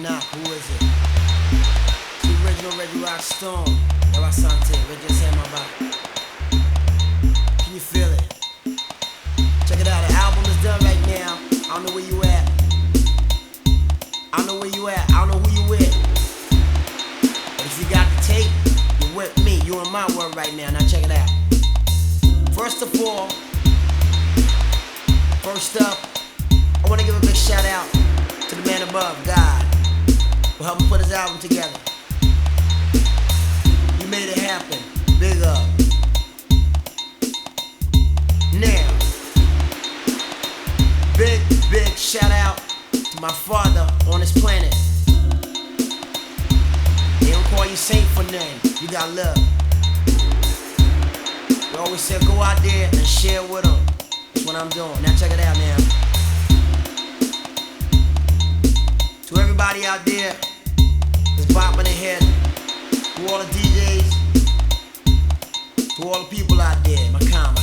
knock, who is it? The original Reggie Rock Stone. Yo, Asante, Reggie Samaba. Can you feel it? Check it out, the album is done right now. I don't know where you at. I don't know where you at. I don't know who you with. But if you got the tape, you're with me. You in my world right now. Now check it out. First of all, first up, I want to give a big shout out to the man above, God, who helped me put his album together. You made it happen. Big up. Now, big shout out to my father on this planet. They don't call you saint for nothing. You got love. We always said go out there and share with them. That's what I'm doing. Now check it out now. To everybody out there that's bopping their head, to all the DJs, to all the people out there, my comments.